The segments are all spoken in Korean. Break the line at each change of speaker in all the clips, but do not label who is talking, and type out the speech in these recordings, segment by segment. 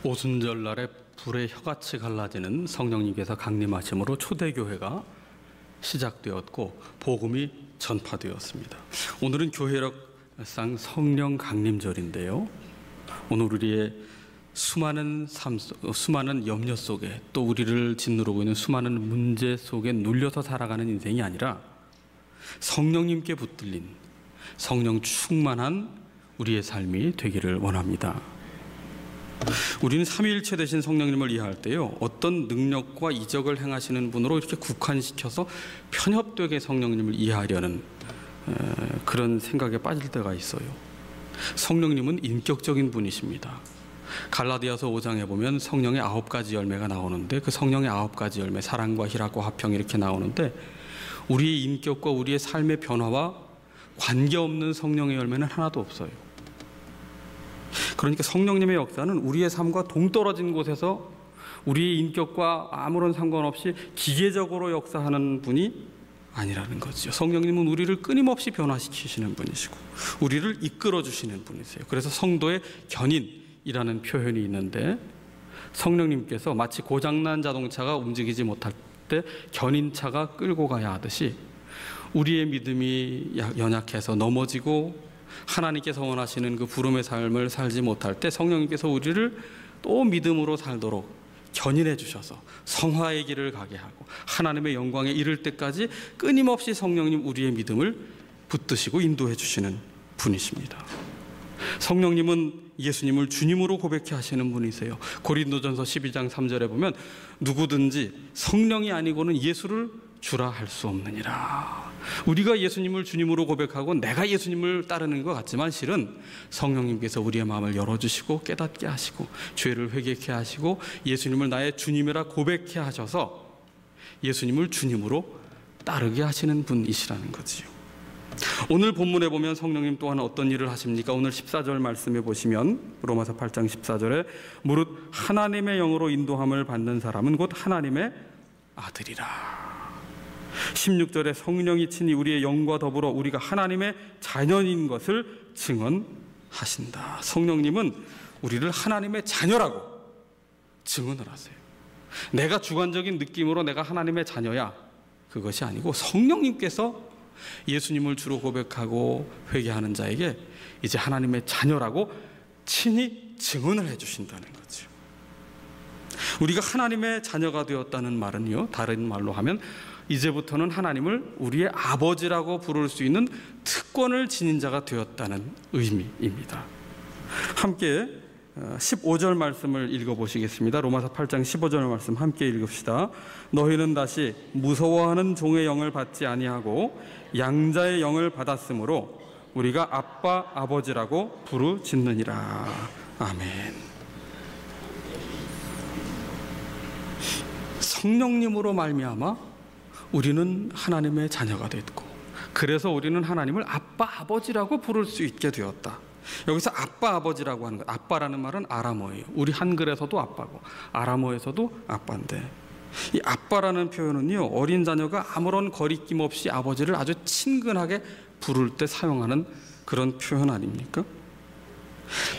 오순절 날에 불의 혀같이 갈라지는 성령님께서 강림하심으로 초대교회가 시작되었고 복음이 전파되었습니다. 오늘은 교회력상 성령 강림절인데요. 오늘 우리의 수많은 염려 속에 또 우리를 짓누르고 있는 수많은 문제 속에 눌려서 살아가는 인생이 아니라 성령님께 붙들린 성령 충만한 우리의 삶이 되기를 원합니다. 우리는 삼위일체 되신 성령님을 이해할 때요, 어떤 능력과 이적을 행하시는 분으로 이렇게 국한시켜서 편협되게 성령님을 이해하려는 그런 생각에 빠질 때가 있어요. 성령님은 인격적인 분이십니다. 갈라디아서 5장에 보면 성령의 9가지 열매가 나오는데, 그 성령의 9가지 열매, 사랑과 희락과 화평 이렇게 나오는데, 우리의 인격과 우리의 삶의 변화와 관계없는 성령의 열매는 하나도 없어요. 그러니까 성령님의 역사는 우리의 삶과 동떨어진 곳에서 우리의 인격과 아무런 상관없이 기계적으로 역사하는 분이 아니라는 거죠. 성령님은 우리를 끊임없이 변화시키시는 분이시고 우리를 이끌어 주시는 분이세요. 그래서 성도의 견인이라는 표현이 있는데, 성령님께서 마치 고장난 자동차가 움직이지 못할 때 견인차가 끌고 가야 하듯이 우리의 믿음이 연약해서 넘어지고 하나님께서 원하시는 그 부름의 삶을 살지 못할 때 성령님께서 우리를 또 믿음으로 살도록 견인해 주셔서 성화의 길을 가게 하고 하나님의 영광에 이를 때까지 끊임없이 성령님 우리의 믿음을 붙드시고 인도해 주시는 분이십니다. 성령님은 예수님을 주님으로 고백해 하시는 분이세요. 고린도전서 12장 3절에 보면 누구든지 성령이 아니고는 예수를 주라 할 수 없느니라. 우리가 예수님을 주님으로 고백하고 내가 예수님을 따르는 것 같지만 실은 성령님께서 우리의 마음을 열어주시고 깨닫게 하시고 죄를 회개케 하시고 예수님을 나의 주님이라 고백해 하셔서 예수님을 주님으로 따르게 하시는 분이시라는 거지요. 오늘 본문에 보면 성령님 또한 어떤 일을 하십니까? 오늘 14절 말씀에 보시면 로마서 8장 14절에 무릇 하나님의 영으로 인도함을 받는 사람은 곧 하나님의 아들이라. 16절에 성령이 친히 우리의 영과 더불어 우리가 하나님의 자녀인 것을 증언하신다. 성령님은 우리를 하나님의 자녀라고 증언을 하세요. 내가 주관적인 느낌으로 내가 하나님의 자녀야, 그것이 아니고 성령님께서 예수님을 주로 고백하고 회개하는 자에게 이제 하나님의 자녀라고 친히 증언을 해주신다는 거죠. 우리가 하나님의 자녀가 되었다는 말은요, 다른 말로 하면 이제부터는 하나님을 우리의 아버지라고 부를 수 있는 특권을 지닌 자가 되었다는 의미입니다. 함께 15절 말씀을 읽어보시겠습니다. 로마서 8장 15절 말씀 함께 읽읍시다. 너희는 다시 무서워하는 종의 영을 받지 아니하고 양자의 영을 받았으므로 우리가 아빠 아버지라고 부르짖느니라. 아멘. 성령님으로 말미암아 우리는 하나님의 자녀가 됐고, 그래서 우리는 하나님을 아빠 아버지라고 부를 수 있게 되었다. 여기서 아빠 아버지라고 하는 것, 아빠라는 말은 아람어예요. 우리 한글에서도 아빠고 아람어에서도 아빠인데, 이 아빠라는 표현은요, 어린 자녀가 아무런 거리낌 없이 아버지를 아주 친근하게 부를 때 사용하는 그런 표현 아닙니까?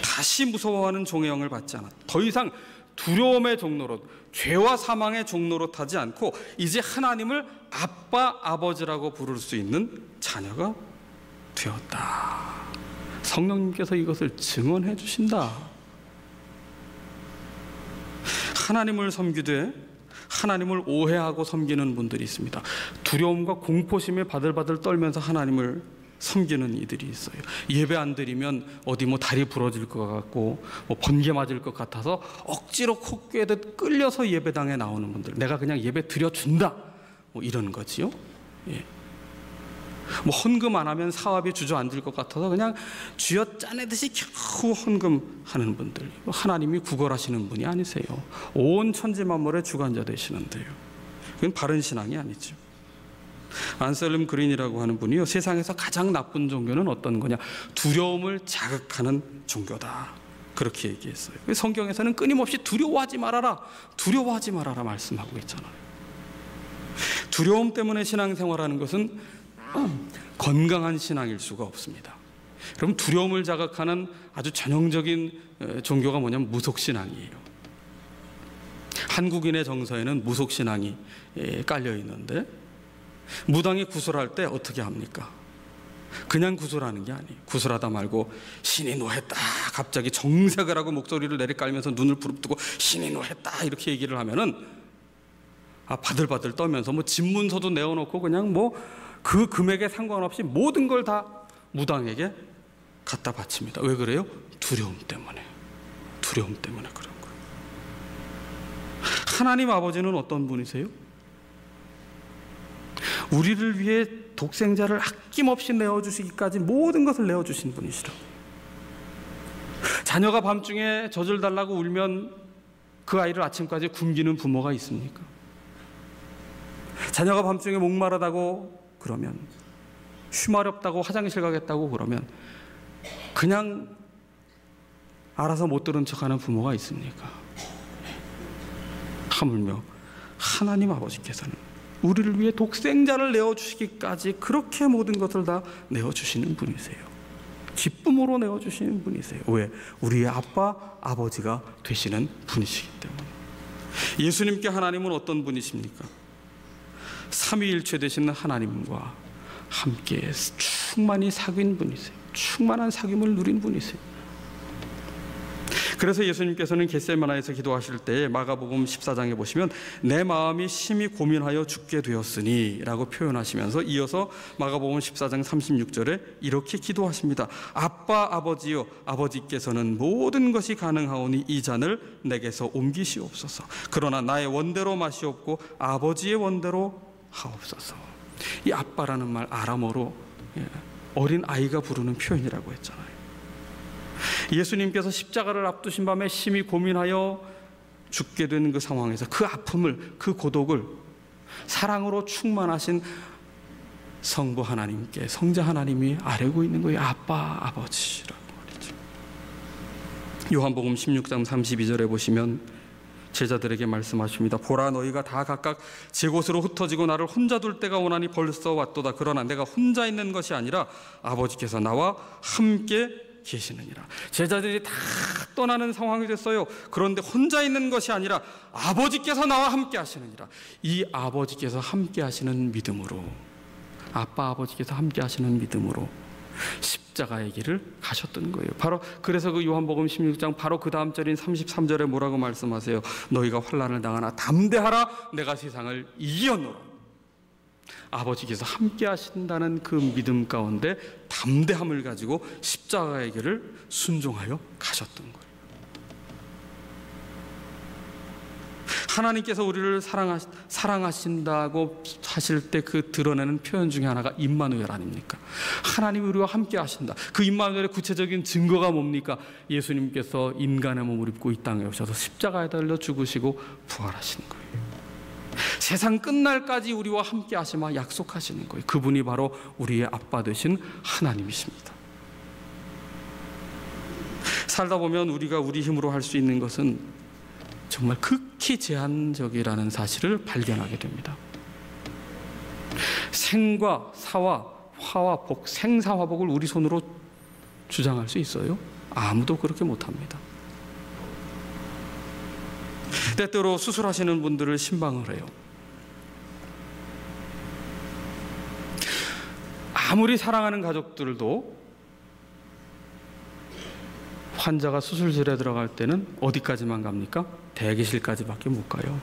다시 무서워하는 종의 영을 받지 않았다. 더 이상 두려움의 종로로, 죄와 사망의 종로로 타지 않고 이제 하나님을 아빠 아버지라고 부를 수 있는 자녀가 되었다. 성령님께서 이것을 증언해 주신다. 하나님을 섬기되 하나님을 오해하고 섬기는 분들이 있습니다. 두려움과 공포심에 바들바들 떨면서 하나님을 섬기는 이들이 있어요. 예배 안 드리면 어디 다리 부러질 것 같고 번개 맞을 것 같아서 억지로 코 꿰듯 끌려서 예배당에 나오는 분들, 내가 그냥 예배 드려준다 이런 거지요. 예. 헌금 안 하면 사업이 주저앉을 것 같아서 그냥 쥐어 짜내듯이 겨우 헌금하는 분들, 하나님이 구걸하시는 분이 아니세요. 온 천지 만물의 주관자 되시는데요, 그건 바른 신앙이 아니죠. 안셀름 그린이라고 하는 분이요, 세상에서 가장 나쁜 종교는 어떤 거냐, 두려움을 자극하는 종교다, 그렇게 얘기했어요. 성경에서는 끊임없이 두려워하지 말아라, 두려워하지 말아라 말씀하고 있잖아요. 두려움 때문에 신앙생활하는 것은 건강한 신앙일 수가 없습니다. 그럼 두려움을 자극하는 아주 전형적인 종교가 뭐냐면 무속신앙이에요. 한국인의 정서에는 무속신앙이 깔려 있는데, 무당이 구슬할 때 어떻게 합니까? 그냥 구슬하는 게 아니에요. 구슬하다 말고 신이 노했다, 갑자기 정색을 하고 목소리를 내리깔면서 눈을 부릅뜨고 신이 노했다 이렇게 얘기를 하면은 바들바들 떠면서 집문서도 내어놓고 그냥 그 금액에 상관없이 모든 걸 다 무당에게 갖다 바칩니다. 왜 그래요? 두려움 때문에. 두려움 때문에 그런 거예요. 하나님 아버지는 어떤 분이세요? 우리를 위해 독생자를 아낌없이 내어주시기까지 모든 것을 내어주신 분이시라고. 자녀가 밤중에 젖을 달라고 울면 그 아이를 아침까지 굶기는 부모가 있습니까? 자녀가 밤중에 목마르다고 그러면, 쉬마렵다고 화장실 가겠다고 그러면 그냥 알아서 못 들은 척하는 부모가 있습니까? 하물며 하나님 아버지께서는 우리를 위해 독생자를 내어주시기까지 그렇게 모든 것을 다 내어주시는 분이세요. 기쁨으로 내어주시는 분이세요. 왜? 우리의 아빠, 아버지가 되시는 분이시기 때문에. 예수님께 하나님은 어떤 분이십니까? 삼위일체 되신 하나님과 함께 충만히 사귄 분이세요. 충만한 사귐을 누린 분이세요. 그래서 예수님께서는 겟세마네에서 기도하실 때 마가복음 14장에 보시면 내 마음이 심히 고민하여 죽게 되었으니 라고 표현하시면서 이어서 마가복음 14장 36절에 이렇게 기도하십니다. 아빠 아버지여, 아버지께서는 모든 것이 가능하오니 이 잔을 내게서 옮기시옵소서. 그러나 나의 원대로 마시옵고 아버지의 원대로 하옵소서. 이 아빠라는 말 아람어로 어린 아이가 부르는 표현이라고 했잖아요. 예수님께서 십자가를 앞두신 밤에 심히 고민하여 죽게 된 그 상황에서 그 아픔을, 그 고독을 사랑으로 충만하신 성부 하나님께, 성자 하나님이 아뢰고 있는 거예요. 아빠, 아버지라고 말이죠. 요한복음 16장 32절에 보시면 제자들에게 말씀하십니다. 보라, 너희가 다 각각 제 곳으로 흩어지고 나를 혼자 둘 때가 오나니 벌써 왔도다. 그러나 내가 혼자 있는 것이 아니라 아버지께서 나와 함께 계시느니라. 제자들이 다 떠나는 상황이 됐어요. 그런데 혼자 있는 것이 아니라 아버지께서 나와 함께 하시느니라. 이 아버지께서 함께 하시는 믿음으로, 아빠 아버지께서 함께 하시는 믿음으로 십자가의 길을 가셨던 거예요. 바로 그래서 그 요한복음 16장 바로 그 다음 절인 33절에 뭐라고 말씀하세요? 너희가 환난을 당하나 담대하라, 내가 세상을 이겼노라. 아버지께서 함께 하신다는 그 믿음 가운데 담대함을 가지고 십자가의 길을 순종하여 가셨던 거예요. 하나님께서 우리를 사랑하신다고 하실 때 그 드러내는 표현 중에 하나가 임마누엘 아닙니까? 하나님이 우리와 함께 하신다. 그 임마누엘의 구체적인 증거가 뭡니까? 예수님께서 인간의 몸을 입고 이 땅에 오셔서 십자가에 달려 죽으시고 부활하신 거예요. 세상 끝날까지 우리와 함께 하시마 약속하시는 거예요. 그분이 바로 우리의 아빠 되신 하나님이십니다. 살다 보면 우리가 우리 힘으로 할 수 있는 것은 정말 극히 제한적이라는 사실을 발견하게 됩니다. 생과 사와 화와 복, 생사화복을 우리 손으로 주장할 수 있어요? 아무도 그렇게 못합니다. 때때로 수술하시는 분들을 신방을 해요. 아무리 사랑하는 가족들도 환자가 수술실에 들어갈 때는 어디까지만 갑니까? 대기실까지밖에 못 가요.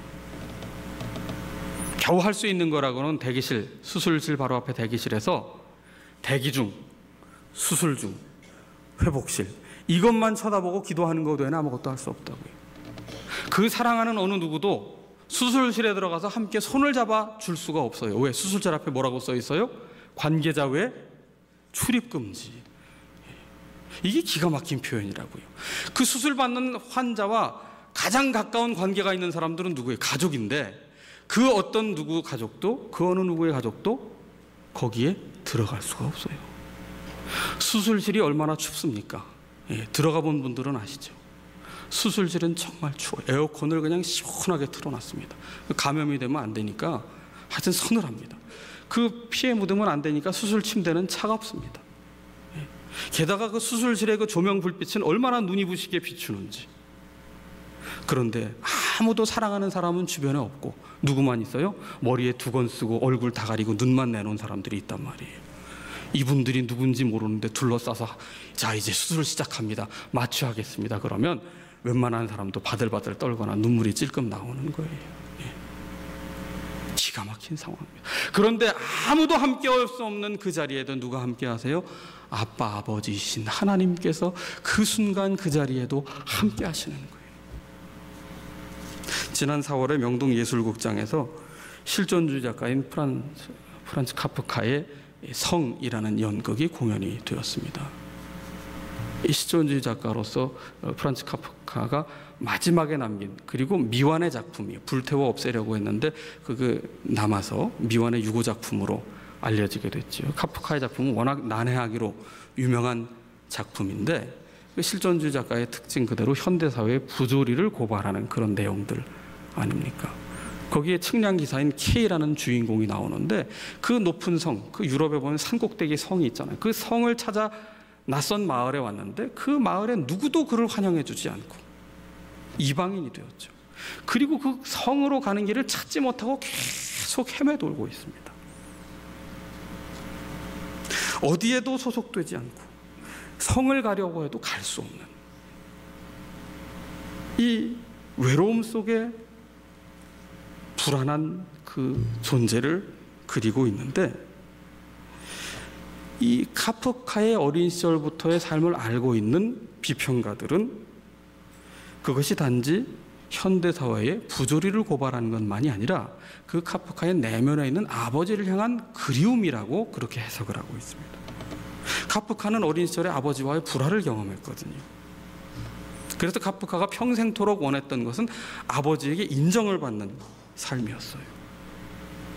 겨우 할 수 있는 거라고는 대기실, 수술실 바로 앞에 대기실에서 대기 중, 수술 중, 회복실 이것만 쳐다보고 기도하는 거 외에는 아무것도 할 수 없다고요. 그 사랑하는 어느 누구도 수술실에 들어가서 함께 손을 잡아 줄 수가 없어요. 왜? 수술실 앞에 뭐라고 써 있어요? 관계자 외 출입 금지. 이게 기가 막힌 표현이라고요. 그 수술 받는 환자와 가장 가까운 관계가 있는 사람들은 누구예요? 가족인데 그 어떤 누구 가족도, 그 어느 누구의 가족도 거기에 들어갈 수가 없어요. 수술실이 얼마나 춥습니까? 들어가 본 분들은 아시죠? 수술실은 정말 추워요. 에어컨을 그냥 시원하게 틀어놨습니다. 감염이 되면 안 되니까 하여튼 서늘합니다. 그 피해 묻으면 안 되니까 수술 침대는 차갑습니다. 게다가 그 수술실의 그 조명 불빛은 얼마나 눈이 부시게 비추는지. 그런데 아무도 사랑하는 사람은 주변에 없고 누구만 있어요? 머리에 두건 쓰고 얼굴 다 가리고 눈만 내놓은 사람들이 있단 말이에요. 이분들이 누군지 모르는데 둘러싸서 자 이제 수술 시작합니다. 마취하겠습니다. 그러면 웬만한 사람도 바들바들 떨거나 눈물이 찔끔 나오는 거예요. 기가 막힌 상황입니다. 그런데 아무도 함께할 수 없는 그 자리에도 누가 함께하세요? 아빠 아버지이신 하나님께서 그 순간 그 자리에도 함께 하시는 거예요. 지난 4월에 명동예술극장에서 실존주의 작가인 프란츠 카프카의 성이라는 연극이 공연이 되었습니다. 이 실존주의 작가로서 프란츠 카프카가 마지막에 남긴, 그리고 미완의 작품이 불태워 없애려고 했는데 그 남아서 미완의 유고 작품으로 알려지게 됐죠. 카프카의 작품은 워낙 난해하기로 유명한 작품인데 그 실존주의 작가의 특징 그대로 현대사회의 부조리를 고발하는 그런 내용들 아닙니까? 거기에 측량 기사인 K라는 주인공이 나오는데 그 높은 성, 그 유럽에 보면 산꼭대기 성이 있잖아요. 그 성을 찾아 낯선 마을에 왔는데 그 마을에 누구도 그를 환영해 주지 않고 이방인이 되었죠. 그리고 그 성으로 가는 길을 찾지 못하고 계속 헤매돌고 있습니다. 어디에도 소속되지 않고 성을 가려고 해도 갈 수 없는 이 외로움 속에 불안한 그 존재를 그리고 있는데, 이 카프카의 어린 시절부터의 삶을 알고 있는 비평가들은 그것이 단지 현대사회의 부조리를 고발하는 것만이 아니라 그 카프카의 내면에 있는 아버지를 향한 그리움이라고 그렇게 해석을 하고 있습니다. 카프카는 어린 시절에 아버지와의 불화를 경험했거든요. 그래서 카프카가 평생토록 원했던 것은 아버지에게 인정을 받는 삶이었어요.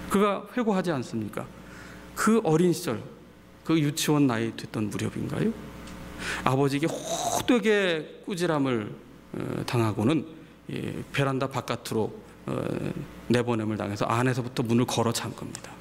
그가 회고하지 않습니까? 그 어린 시절, 그 유치원 나이 됐던 무렵인가요? 아버지에게 호되게 꾸지람을 당하고는 베란다 바깥으로 내보냄을 당해서 안에서부터 문을 걸어 잠깁니다.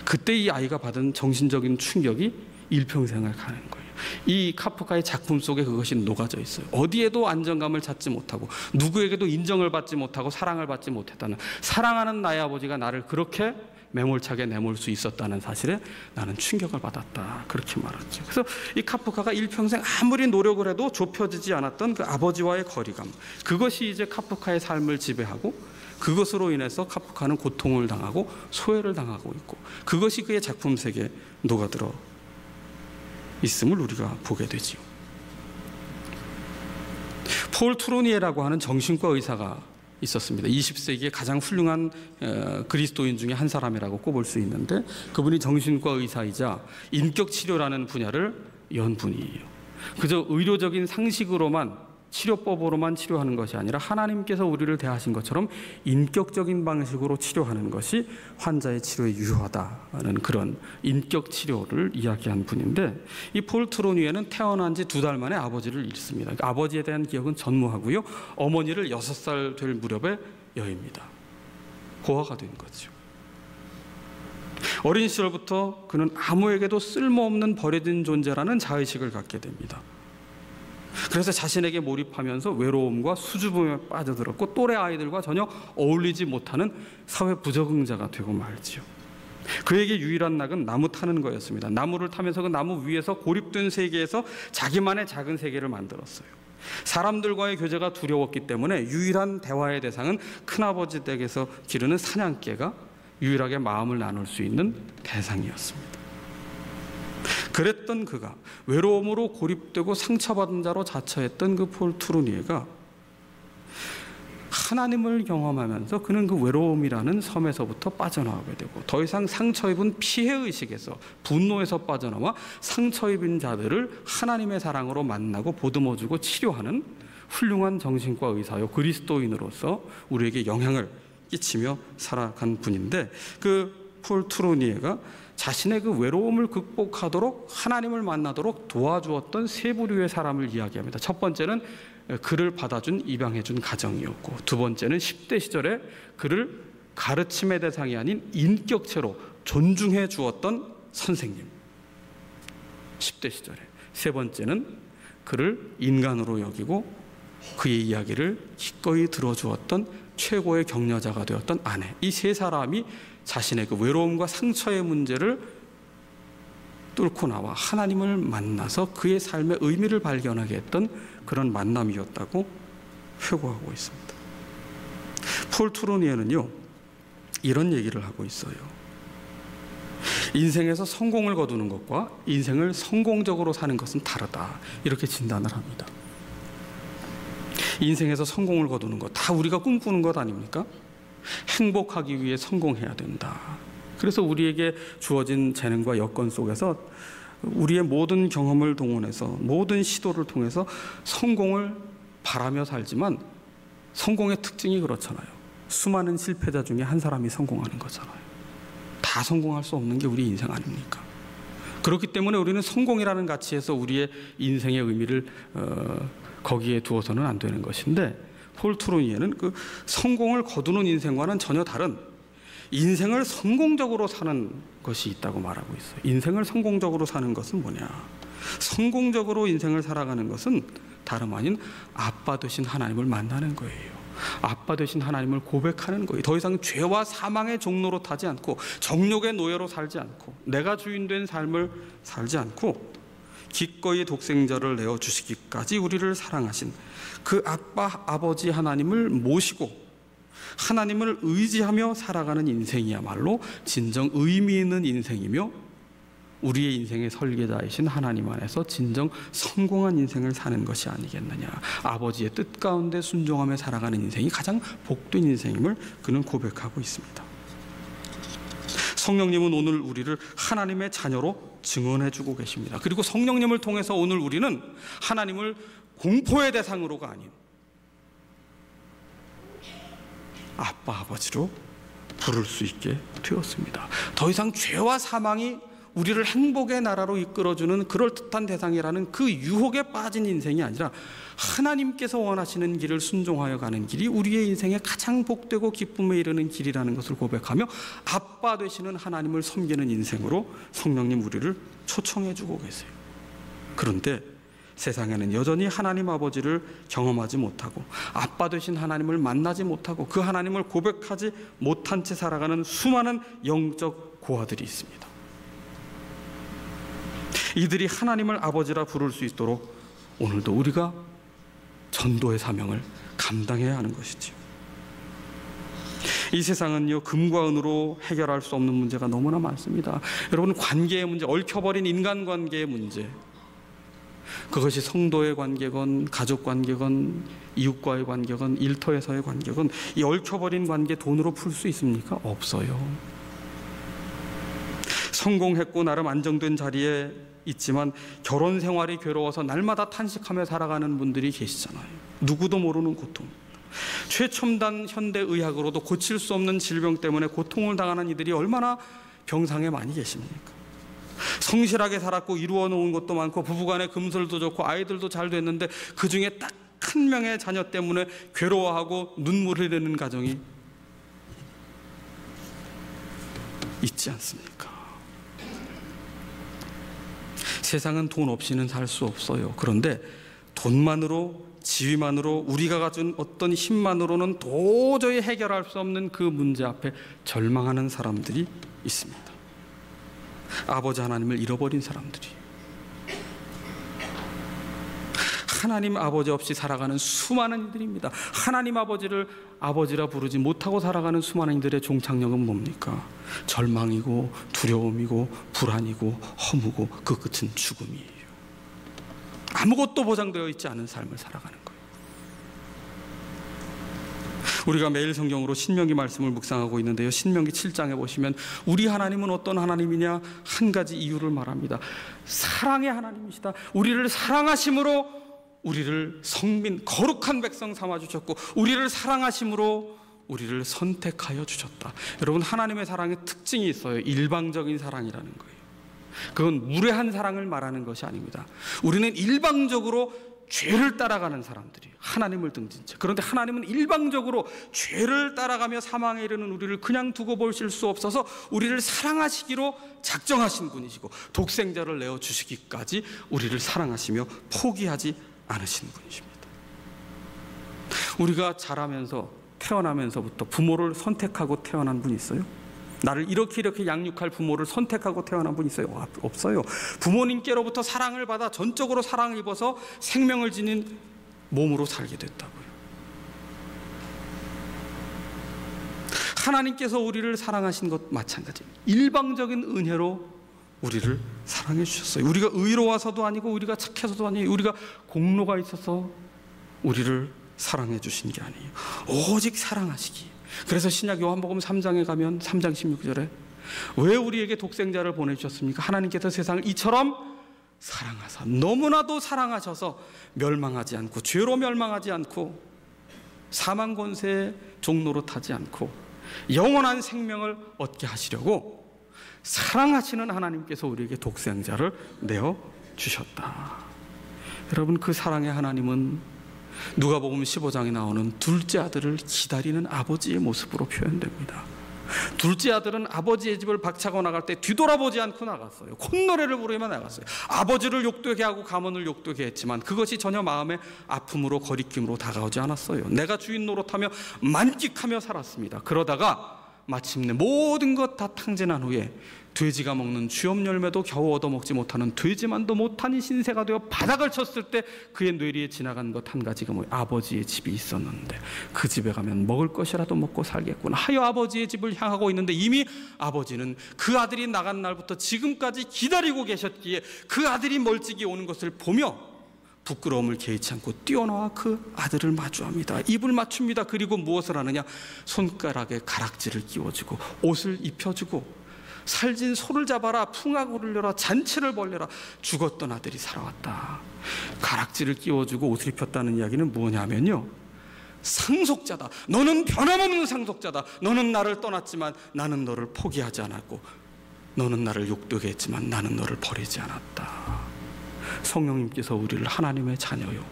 그때 이 아이가 받은 정신적인 충격이 일평생을 가는 거예요. 이 카프카의 작품 속에 그것이 녹아져 있어요. 어디에도 안정감을 찾지 못하고 누구에게도 인정을 받지 못하고 사랑을 받지 못했다는, 사랑하는 나의 아버지가 나를 그렇게 매몰차게 내몰 수 있었다는 사실에 나는 충격을 받았다, 그렇게 말하죠. 그래서 이 카프카가 일평생 아무리 노력을 해도 좁혀지지 않았던 그 아버지와의 거리감, 그것이 이제 카프카의 삶을 지배하고 그것으로 인해서 카프카는 고통을 당하고 소외를 당하고 있고 그것이 그의 작품 세계에 녹아들어 있음을 우리가 보게 되지요. 폴 투로니에라고 하는 정신과 의사가 있었습니다. 20세기의 가장 훌륭한 그리스도인 중에 한 사람이라고 꼽을 수 있는데 그분이 정신과 의사이자 인격치료라는 분야를 연 분이에요. 그저 의료적인 상식으로만, 치료법으로만 치료하는 것이 아니라 하나님께서 우리를 대하신 것처럼 인격적인 방식으로 치료하는 것이 환자의 치료에 유효하다는 그런 인격 치료를 이야기한 분인데, 이 폴 트로니에는 태어난 지 2달 만에 아버지를 잃습니다. 아버지에 대한 기억은 전무하고요. 어머니를 6살 될 무렵에 여입니다. 고아가 된 거죠. 어린 시절부터 그는 아무에게도 쓸모없는 버려진 존재라는 자의식을 갖게 됩니다. 그래서 자신에게 몰입하면서 외로움과 수줍음에 빠져들었고 또래 아이들과 전혀 어울리지 못하는 사회 부적응자가 되고 말지요. 그에게 유일한 낙은 나무 타는 거였습니다. 나무를 타면서 그 나무 위에서 고립된 세계에서 자기만의 작은 세계를 만들었어요. 사람들과의 교제가 두려웠기 때문에 유일한 대화의 대상은 큰아버지 댁에서 기르는 사냥개가 유일하게 마음을 나눌 수 있는 대상이었습니다. 그랬던 그가 외로움으로 고립되고 상처받은 자로 자처했던 그 폴 투르니에가 하나님을 경험하면서 그는 그 외로움이라는 섬에서부터 빠져나오게 되고 더 이상 상처 입은 피해의식에서, 분노에서 빠져나와 상처 입은 자들을 하나님의 사랑으로 만나고 보듬어주고 치료하는 훌륭한 정신과 의사요 그리스도인으로서 우리에게 영향을 끼치며 살아간 분인데, 그 폴 투르니에가 자신의 그 외로움을 극복하도록 하나님을 만나도록 도와주었던 3부류의 사람을 이야기합니다. 첫 번째는 그를 받아준, 입양해준 가정이었고, 두 번째는 10대 시절에 그를 가르침의 대상이 아닌 인격체로 존중해 주었던 선생님, 10대 시절에. 세 번째는 그를 인간으로 여기고 그의 이야기를 기꺼이 들어주었던 최고의 격려자가 되었던 아내, 이 세 사람이 자신의 그 외로움과 상처의 문제를 뚫고 나와 하나님을 만나서 그의 삶의 의미를 발견하게 했던 그런 만남이었다고 회고하고 있습니다. 폴 투르니에는요, 이런 얘기를 하고 있어요. 인생에서 성공을 거두는 것과 인생을 성공적으로 사는 것은 다르다, 이렇게 진단을 합니다. 인생에서 성공을 거두는 것, 다 우리가 꿈꾸는 것 아닙니까? 행복하기 위해 성공해야 된다. 그래서 우리에게 주어진 재능과 여건 속에서 우리의 모든 경험을 동원해서, 모든 시도를 통해서 성공을 바라며 살지만, 성공의 특징이 그렇잖아요. 수많은 실패자 중에 한 사람이 성공하는 거잖아요. 다 성공할 수 없는 게 우리 인생 아닙니까? 그렇기 때문에 우리는 성공이라는 가치에서 우리의 인생의 의미를 거기에 두어서는 안 되는 것인데, 폴 투르니에는 그 성공을 거두는 인생과는 전혀 다른 인생을 성공적으로 사는 것이 있다고 말하고 있어요. 인생을 성공적으로 사는 것은 뭐냐? 성공적으로 인생을 살아가는 것은 다름 아닌 아빠 되신 하나님을 만나는 거예요. 아빠 되신 하나님을 고백하는 거예요. 더 이상 죄와 사망의 종로로 타지 않고, 정욕의 노예로 살지 않고, 내가 주인된 삶을 살지 않고, 기꺼이 독생자를 내어주시기까지 우리를 사랑하신 그 아빠, 아버지 하나님을 모시고 하나님을 의지하며 살아가는 인생이야말로 진정 의미 있는 인생이며, 우리의 인생의 설계자이신 하나님 안에서 진정 성공한 인생을 사는 것이 아니겠느냐. 아버지의 뜻 가운데 순종하며 살아가는 인생이 가장 복된 인생임을 그는 고백하고 있습니다. 성령님은 오늘 우리를 하나님의 자녀로 증언해주고 계십니다. 그리고 성령님을 통해서 오늘 우리는 하나님을 공포의 대상으로가 아닌 아빠, 아버지로 부를 수 있게 되었습니다. 더 이상 죄와 사망이 우리를 행복의 나라로 이끌어주는 그럴듯한 대상이라는 그 유혹에 빠진 인생이 아니라, 하나님께서 원하시는 길을 순종하여 가는 길이 우리의 인생에 가장 복되고 기쁨에 이르는 길이라는 것을 고백하며 아빠 되시는 하나님을 섬기는 인생으로 성령님 우리를 초청해주고 계세요. 그런데 세상에는 여전히 하나님 아버지를 경험하지 못하고, 아빠 되신 하나님을 만나지 못하고, 그 하나님을 고백하지 못한 채 살아가는 수많은 영적 고아들이 있습니다. 이들이 하나님을 아버지라 부를 수 있도록 오늘도 우리가 전도의 사명을 감당해야 하는 것이죠. 이 세상은요, 금과 은으로 해결할 수 없는 문제가 너무나 많습니다. 여러분, 관계의 문제, 얽혀버린 인간관계의 문제, 그것이 성도의 관계건, 가족 관계건, 이웃과의 관계건, 일터에서의 관계건, 이 얽혀버린 관계 돈으로 풀 수 있습니까? 없어요. 성공했고 나름 안정된 자리에 있지만 결혼 생활이 괴로워서 날마다 탄식하며 살아가는 분들이 계시잖아요. 누구도 모르는 고통. 최첨단 현대의학으로도 고칠 수 없는 질병 때문에 고통을 당하는 이들이 얼마나 병상에 많이 계십니까? 성실하게 살았고 이루어 놓은 것도 많고, 부부간에 금슬도 좋고 아이들도 잘 됐는데 그 중에 딱 한 명의 자녀 때문에 괴로워하고 눈물 흘리는 가정이 있지 않습니까? 세상은 돈 없이는 살 수 없어요. 그런데 돈만으로, 지위만으로, 우리가 가진 어떤 힘만으로는 도저히 해결할 수 없는 그 문제 앞에 절망하는 사람들이 있습니다. 아버지 하나님을 잃어버린 사람들이, 하나님 아버지 없이 살아가는 수많은 이들입니다. 하나님 아버지를 아버지라 부르지 못하고 살아가는 수많은 이들의 종착역은 뭡니까? 절망이고 두려움이고 불안이고 허무고 그 끝은 죽음이에요. 아무것도 보장되어 있지 않은 삶을 살아가는 거예요. 우리가 매일 성경으로 신명기 말씀을 묵상하고 있는데요, 신명기 7장에 보시면 우리 하나님은 어떤 하나님이냐, 한 가지 이유를 말합니다. 사랑의 하나님이시다. 우리를 사랑하심으로 우리를 성민, 거룩한 백성 삼아주셨고, 우리를 사랑하심으로 우리를 선택하여 주셨다. 여러분, 하나님의 사랑의 특징이 있어요. 일방적인 사랑이라는 거예요. 그건 무례한 사랑을 말하는 것이 아닙니다. 우리는 일방적으로 죄를 따라가는 사람들이 하나님을 등진 채, 그런데 하나님은 일방적으로 죄를 따라가며 사망에 이르는 우리를 그냥 두고 보실 수 없어서 우리를 사랑하시기로 작정하신 분이시고, 독생자를 내어주시기까지 우리를 사랑하시며 포기하지 않으신 분이십니다. 우리가 자라면서 태어나면서부터 부모를 선택하고 태어난 분 있어요? 나를 이렇게 양육할 부모를 선택하고 태어난 분 있어요? 없어요. 부모님께로부터 사랑을 받아 전적으로 사랑을 입어서 생명을 지닌 몸으로 살게 됐다고요. 하나님께서 우리를 사랑하신 것 마찬가지입니다. 일방적인 은혜로 우리를 사랑해 주셨어요. 우리가 의로워서도 아니고 우리가 착해서도 아니에요. 우리가 공로가 있어서 우리를 사랑해 주신 게 아니에요. 오직 사랑하시기. 그래서 신약 요한복음 3장에 가면 3장 16절에 왜 우리에게 독생자를 보내주셨습니까? 하나님께서 세상을 이처럼 사랑하사, 너무나도 사랑하셔서 멸망하지 않고, 죄로 멸망하지 않고, 사망 권세의 종로로 타지 않고 영원한 생명을 얻게 하시려고 사랑하시는 하나님께서 우리에게 독생자를 내어주셨다. 여러분, 그 사랑의 하나님은 누가복음 15장에 나오는 둘째 아들을 기다리는 아버지의 모습으로 표현됩니다. 둘째 아들은 아버지의 집을 박차고 나갈 때 뒤돌아보지 않고 나갔어요. 콧노래를 부르며 나갔어요. 아버지를 욕되게 하고 가문을 욕되게 했지만 그것이 전혀 마음의 아픔으로 거리낌으로 다가오지 않았어요. 내가 주인 노릇하며 만끽하며 살았습니다. 그러다가 마침내 모든 것 다 탕진한 후에 돼지가 먹는 쥐엄 열매도 겨우 얻어먹지 못하는 돼지만도 못한 이 신세가 되어 바닥을 쳤을 때 그의 뇌리에 지나간 것 한 가지가 아버지의 집이 있었는데 그 집에 가면 먹을 것이라도 먹고 살겠구나 하여 아버지의 집을 향하고 있는데 이미 아버지는 그 아들이 나간 날부터 지금까지 기다리고 계셨기에 그 아들이 멀찍이 오는 것을 보며 부끄러움을 개의치 않고 뛰어나와 그 아들을 마주합니다. 입을 맞춥니다. 그리고 무엇을 하느냐? 손가락에 가락지를 끼워주고 옷을 입혀주고 살진 소를 잡아라, 풍악을 울려라, 잔치를 벌려라. 죽었던 아들이 살아왔다. 가락지를 끼워주고 옷을 입혔다는 이야기는 뭐냐면요, 상속자다. 너는 변함없는 상속자다. 너는 나를 떠났지만 나는 너를 포기하지 않았고, 너는 나를 욕되게 했지만 나는 너를 버리지 않았다. 성령님께서 우리를 하나님의 자녀요,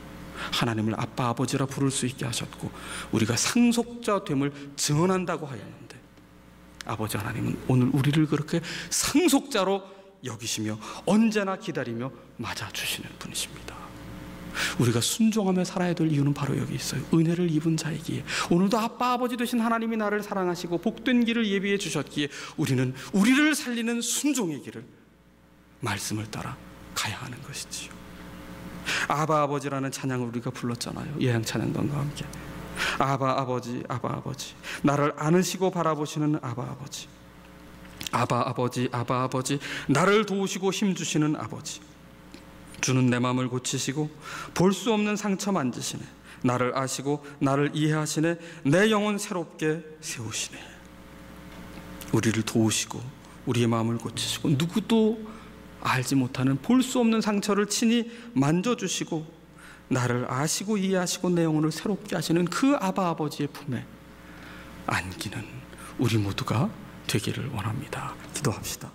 하나님을 아빠 아버지라 부를 수 있게 하셨고 우리가 상속자 됨을 증언한다고 하였는데, 아버지 하나님은 오늘 우리를 그렇게 상속자로 여기시며 언제나 기다리며 맞아주시는 분이십니다. 우리가 순종하며 살아야 될 이유는 바로 여기 있어요. 은혜를 입은 자이기에, 오늘도 아빠 아버지 되신 하나님이 나를 사랑하시고 복된 길을 예비해 주셨기에 우리는 우리를 살리는 순종의 길을, 말씀을 따라 가야 하는 것이지요. 아바 아버지라는 찬양을 우리가 불렀잖아요. 예향 찬양단과 함께. 아바 아버지, 아바 아버지, 나를 안으시고 바라보시는 아바 아버지, 아바 아버지, 아바 아버지, 나를 도우시고 힘주시는 아버지, 주는 내 마음을 고치시고 볼 수 없는 상처 만지시네. 나를 아시고 나를 이해하시네. 내 영혼 새롭게 세우시네. 우리를 도우시고 우리의 마음을 고치시고 누구도 알지 못하는 볼 수 없는 상처를 친히 만져주시고 나를 아시고 이해하시고 내 영혼을 새롭게 하시는 그 아바 아버지의 품에 안기는 우리 모두가 되기를 원합니다. 기도합시다.